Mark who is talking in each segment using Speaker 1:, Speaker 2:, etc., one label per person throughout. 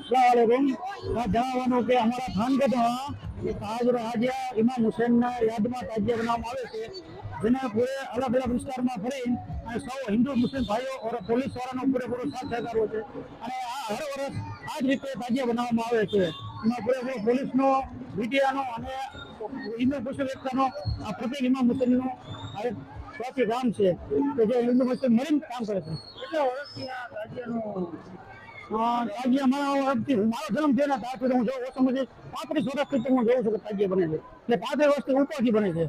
Speaker 1: જણાવવાનું કે અમારા થાનગઢમાં આજે ઇમામ હુસૈનના યાદમાં તાજિયા બનાવવામાં આવે છે, જેને પૂરે અલગ અલગ વિસ્તારમાં ફરી અને સૌ હિન્દુ મુસ્લિમ ભાઈઓ અને પોલીસ વાળાનો પૂરેપૂરો સાથ સહકાર હોય છે અને આ હર વર્ષ આ જ રીતે તાજિયા બનાવવામાં આવે છે. એમાં પૂરેપૂરો પોલીસનો, મીડિયાનો અને હિન્દુ મુસ્લિમ એકતાનો આ પ્રતિક ઇમામ હુસૈનનું સ્વાથી ગામ છે કે જે હિન્દુ મુસ્લિમ મળીને કામ કરે છે. કેટલા વર્ષથી આ તાજિયા મારો જન્મ થયો ને ત્યાં સુધી હું જોઉં ઓછામાં ઓછી 35 વર્ષથી હું જોઉં છું કે તાજિયા બને છે. એટલે 35 વર્ષથી ઉપરથી બને છે.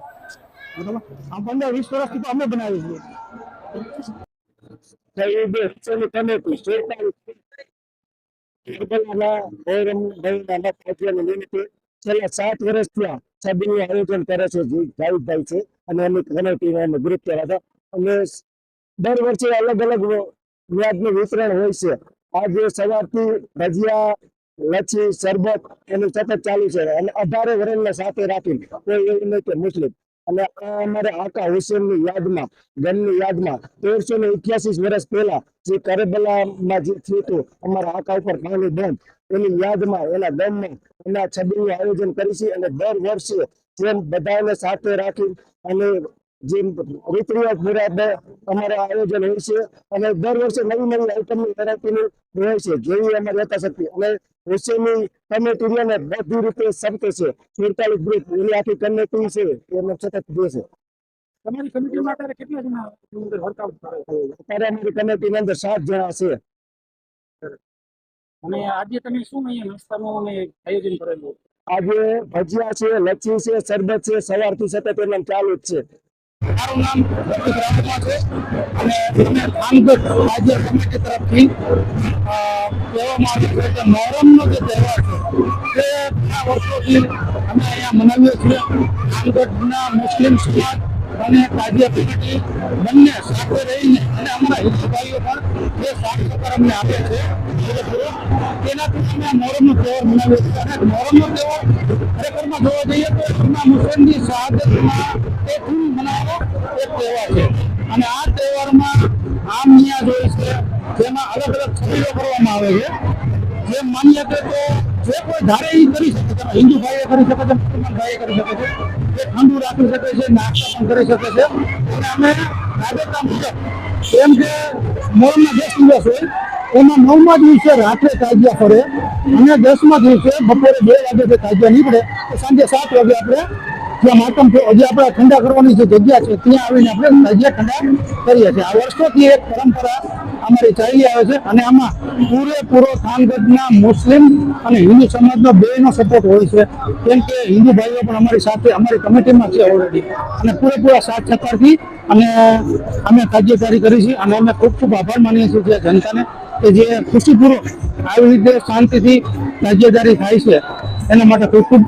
Speaker 1: બરાબર, આમ 15-20 વર્ષથી તો અમે બનાવી છીએ. છેલ્લા 7 વર્ષથી સભ્યનું આયોજન કરે છે જાવેદભાઈ છે અને એમની કમિટી અને ગ્રુપ દ્વારા અને દર વર્ષે અલગ અલગ વ્યાજનું વિતરણ હોય છે. આજે સવારથી ભજીયા, લચ્છી, શરબત એનું સતત ચાલુ છે અને 18 વર્ષને સાથે રાખીને કોઈ એવું નહીં કે મુસ્લિમ. અને અમારે આકા હુસેનની યાદમાં, ગમની યાદમાં 1388 વર્ષ પહેલા જે કરબલામાં જે થયું હતું અમારા આકા ઉપર પાણી બંધ, એની યાદમાં એના ગમમાં એના છબીનું આયોજન કરી છે અને દર વર્ષે જેમ બધાને સાથે રાખી અને જે રીત રિવાજ મુજબ અમારા આયોજન હોય છે અને દર વર્ષે નવી નવી આઈટમની વેરાયટીની હોય છે જેવી અમારી યથાશક્તિ. અને હુસેની કમિટીને બધી રીતે સમકે છે. 47 ગ્રુપ એની આખી કમિટી છે એમને સતત દે છે. તમારી કમિટીમાં અત્યારે કેટલા જણા વર્કઆઉટ કરે છે? અત્યારે અમારી કમિટીની અંદર 7 જણા છે. અને આજે તમે શું અહીંયા નાસ્તાનું આયોજન કરેલું? આજે ભજીયા છે, લચ્છી છે, શરબત છે, સવારથી સતત એમ ચાલુ જ છે. મારું નામ રામા છે અને અમે થાનગઢ રાજ્ય કમિટી તરફથી કહેવામાં આવે છે કે મોહરમનો જે તહેવાર છે તે ઘણા વર્ષોથી અમે અહીંયા મનાવીએ છીએ. થાનગઢના મુસ્લિમ સમાજ અને તાજિયા કમિટી બંને સાથે રહીને અને અમારા હિન્દુ ભાઈઓ પણ જે સાથ સહકાર અમને આપે છે તેનાથી અમે મોહરમનો તહેવાર મનાવીએ છીએ. અને મોહરમનો તહેવાર ખરેખરમાં જોવા જઈએ તો ઇમામ હુસૈનની શહાદતમાં એક મનાવવાનો એક તહેવાર છે. અને આ તહેવારમાં આમ નિયાજ હોય છે જેમાં અલગ અલગ છબીઓ કરવામાં આવે છે. જેમ માનીએ કે તો જે કોઈ ધારે એ કરી શકે છે. હિન્દુ ભાઈએ કરી શકે છે, મુસલમાન ભાઈએ કરી શકે છે, એ ઠંડુ રાખી શકે છે, નાસ્તા પણ કરી શકે છે. અને અમે રાબેતા મુજબ એમ કે મોહરમના 10 દિવસ હોય એમાં 9મા દિવસે રાત્રે તાજિયા ફરે અને 10મા દિવસે બપોરે 2 વાગે તાજિયા નીકળે તો સાંજે 7 વાગે આપણે જ્યાં માતમ જે આપણે ઠંડા કરવાની જે જગ્યા છે ત્યાં આવીને આપણે તાજિયા ઠંડા કરીએ છીએ. આ વર્ષોથી એક પરંપરા અમારી ચાલી આવે છે અને આમાં પૂરેપૂરો થાનગઢના મુસ્લિમ અને હિન્દુ સમાજનો બેનો સપોર્ટ હોય છે. કેમ કે હિન્દુ ભાઈઓ પણ અમારી સાથે અમારી કમિટીમાં છે ઓલરેડી અને પૂરેપૂરા સાથ સહકારથી અને અમે તાજિયાદારી કરી છે. અને અમે ખૂબ ખૂબ આભાર માનીએ છીએ જનતાને કે જે ખુશીપૂર્વક આવી રીતે શાંતિથી તાજિયાદારી થાય છે એના માટે ખૂબ ખૂબ